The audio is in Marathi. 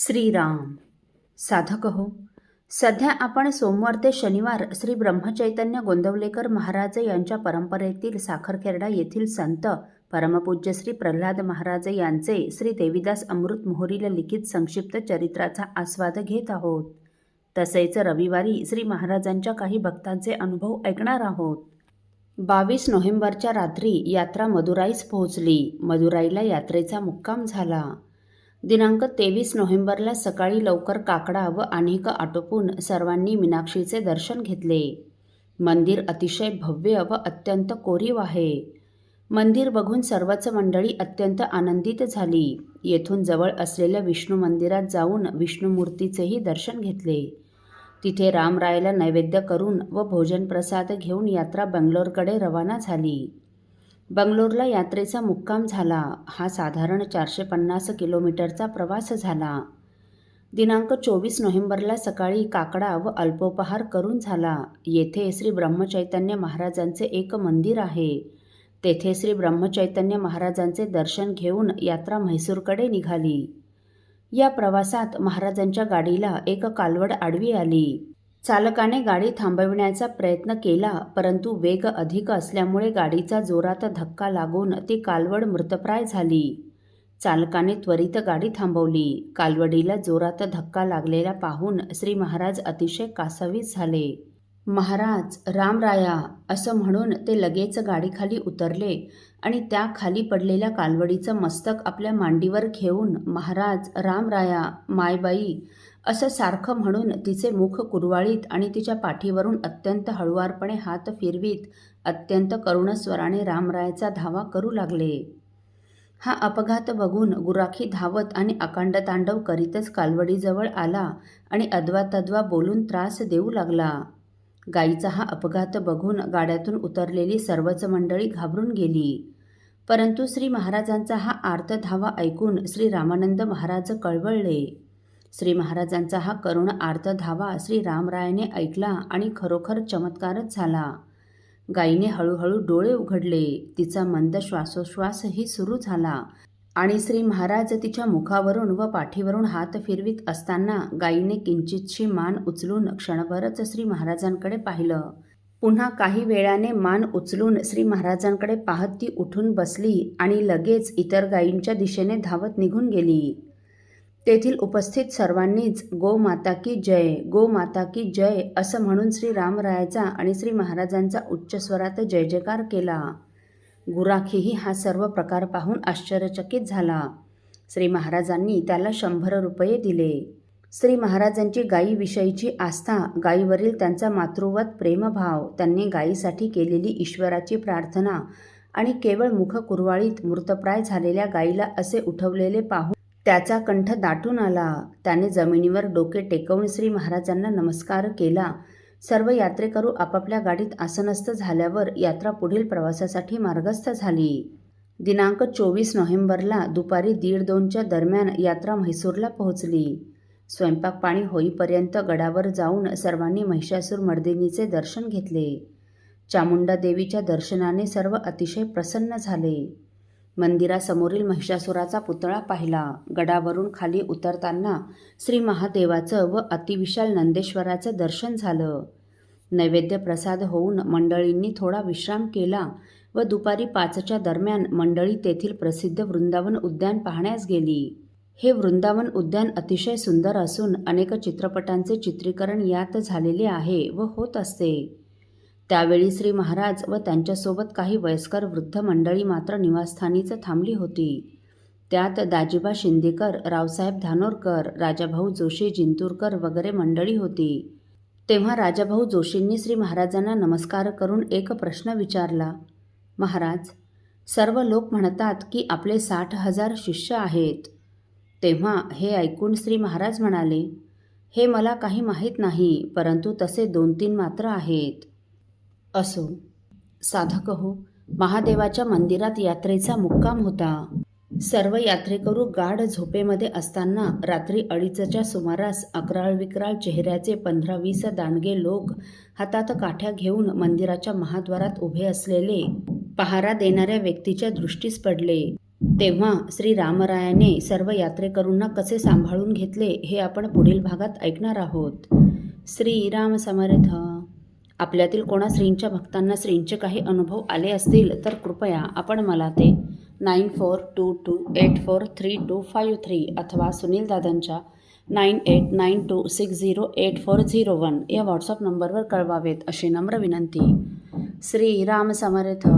श्रीराम. साधक हो, सध्या आपण सोमवार ते शनिवार श्री ब्रह्मचैतन्य गोंदवलेकर महाराज यांच्या परंपरेतील साखरखेर्डा येथील संत परमपूज्य श्री प्रल्हाद महाराज यांचे श्री देवीदास अमृत मोहोरील लिखित संक्षिप्त चरित्राचा आस्वाद घेत आहोत. तसेच रविवारी श्री महाराजांच्या काही भक्तांचे अनुभव ऐकणार आहोत. 22 नोव्हेंबरच्या रात्री यात्रा मदुराईस पोहोचली. मदुराईला यात्रेचा मुक्काम झाला. दिनांक 23 नोव्हेंबरला सकाळी लवकर काकडा व अनेक आटोपून सर्वांनी मीनाक्षीचे दर्शन घेतले. मंदिर अतिशय भव्य व अत्यंत कोरीव आहे. मंदिर बघून सर्वच मंडळी अत्यंत आनंदित झाली. येथून जवळ असलेल्या विष्णू मंदिरात जाऊन विष्णुमूर्तीचेही दर्शन घेतले. तिथे रामरायाला नैवेद्य करून व भोजन प्रसाद घेऊन यात्रा बंगलोरकडे रवाना झाली. बंगलोरला यात्रेचा मुक्काम झाला. हा साधारण 450 किलोमीटरचा प्रवास झाला. दिनांक 24 नोव्हेंबरला सकाळी काकडा व अल्पोपहार करून झाला. येथे श्री ब्रह्मचैतन्य महाराजांचे एक मंदिर आहे. तेथे श्री ब्रह्मचैतन्य महाराजांचे दर्शन घेऊन यात्रा म्हैसूरकडे निघाली. या प्रवासात महाराजांच्या गाडीला एक कालवड आडवी आली. चालकाने गाडी थांबविण्याचा प्रयत्न केला, परंतु वेग अधिक असल्यामुळे गाडीचा जोरात धक्का लागून ती कालवड मृतप्राय झाली. चालकाने त्वरित गाडी थांबवली. कालवडीला जोरात धक्का लागलेला पाहून श्री महाराज अतिशय कासावीस झाले. महाराज रामराया असं म्हणून ते लगेच गाडीखाली उतरले आणि त्या खाली पडलेल्या कालवडीचं मस्तक आपल्या मांडीवर घेऊन महाराज रामराया मायबाई असं सारखं म्हणून तिचे मुख कुरवाळीत आणि तिच्या पाठीवरून अत्यंत हळुवारपणे हात फिरवीत अत्यंत करुण स्वराने रामरायाचा धावा करू लागले. हा अपघात बघून गुराखी धावत आणि अकांड तांडव करीतच कालवडीजवळ आला आणि अद्वा बोलून त्रास देऊ लागला. गायीचा हा अपघात बघून गाड्यातून उतरलेली सर्वच मंडळी घाबरून गेली. परंतु श्री महाराजांचा हा आर्त धावा ऐकून श्री रामानंद महाराज कळवळले. श्री महाराजांचा हा करुण आर्त धावा श्री रामरायाने ऐकला आणि खरोखर चमत्कारच झाला. गायीने हळूहळू डोळे उघडले. तिचा मंद श्वासोश्वासही सुरू झाला आणि श्री महाराज तिच्या मुखावरून व पाठीवरून हात फिरवीत असताना गायीने किंचितशी मान उचलून क्षणभरच श्री महाराजांकडे पाहिलं. पुन्हा काही वेळाने मान उचलून श्री महाराजांकडे पाहत ती उठून बसली आणि लगेच इतर गायींच्या दिशेने धावत निघून गेली. तेथील उपस्थित सर्वांनीच गो माता की जय, गो माता की जय असं म्हणून श्री रामरायाचा आणि श्री महाराजांचा उच्च स्वरात जय जयकार केला. गुराखीही हा सर्व प्रकार पाहून आश्चर्यचकित झाला. श्री महाराजांनी त्याला 100 रुपये दिले. श्री महाराजांची गायीविषयीची आस्था, गायीवरील त्यांचा मातृवत प्रेमभाव, त्यांनी गायीसाठी केलेली ईश्वराची प्रार्थना आणि केवळ मुख कुरवाळीत मृतप्राय झालेल्या गायीला असे उठवलेले पाहून त्याचा कंठ दाटून आला. त्याने जमिनीवर डोके टेकवून श्री महाराजांना नमस्कार केला. सर्व यात्रेकरू आपापल्या गाडीत आसनस्थ झाल्यावर यात्रा पुढील प्रवासासाठी मार्गस्थ झाली. दिनांक 24 नोव्हेंबरला दुपारी 1:30-2च्या दरम्यान यात्रा म्हैसूरला पोहोचली. स्वयंपाक पाणी होईपर्यंत गडावर जाऊन सर्वांनी महिषासूर मर्दिनीचे दर्शन घेतले. चामुंडा देवीच्या दर्शनाने सर्व अतिशय प्रसन्न झाले. मंदिरासमोरील महिषासुराचा पुतळा पाहिला. गडावरून खाली उतरताना श्री महादेवाचं व अतिविशाल नंदेश्वराचं दर्शन झालं. नैवेद्य प्रसाद होऊन मंडळींनी थोडा विश्राम केला व दुपारी 5च्या दरम्यान मंडळी तेथील प्रसिद्ध वृंदावन उद्यान पाहण्यास गेली. हे वृंदावन उद्यान अतिशय सुंदर असून अनेक चित्रपटांचे चित्रीकरण यात झालेले आहे व होत असते. त्यावेळी श्री महाराज व त्यांच्यासोबत काही वयस्कर वृद्ध मंडळी मात्र निवासस्थानीच थांबली होती. त्यात दाजीबा शिंदेकर, रावसाहेब धानोरकर, राजाभाऊ जोशी जिंतूरकर वगैरे मंडळी होती. तेव्हा राजाभाऊ जोशींनी श्री महाराजांना नमस्कार करून एक प्रश्न विचारला. महाराज, सर्व लोक म्हणतात की आपले 60,000 शिष्य आहेत. तेव्हा हे ऐकून श्री महाराज म्हणाले, हे मला काही माहीत नाही, परंतु तसे 2-3 मात्र आहेत. असो. साधक हो, महादेवाच्या मंदिरात यात्रेचा मुक्काम होता. सर्व यात्रेकरू गाढ झोपेमध्ये असताना रात्री 2:30च्या सुमारास अकराळ विक्राळ चेहऱ्याचे 15-20 दांडगे लोक हातात काठ्या घेऊन मंदिराच्या महाद्वारात उभे असलेले पहारा देणाऱ्या व्यक्तीच्या दृष्टीस पडले. तेव्हा श्री रामरायाने सर्व यात्रेकरूंना कसे सांभाळून घेतले हे आपण पुढील भागात ऐकणार आहोत. श्री राम समर्थ. आपल्यातील कोणा श्रींच्या भक्तांना श्रींचे काही अनुभव आले असतील तर कृपया आपण मला ते 9422843253 अथवा सुनील दादांच्या 9892608401 या व्हॉट्सअप नंबरवर कळवावेत अशी नम्र विनंती. श्री राम समर्थ.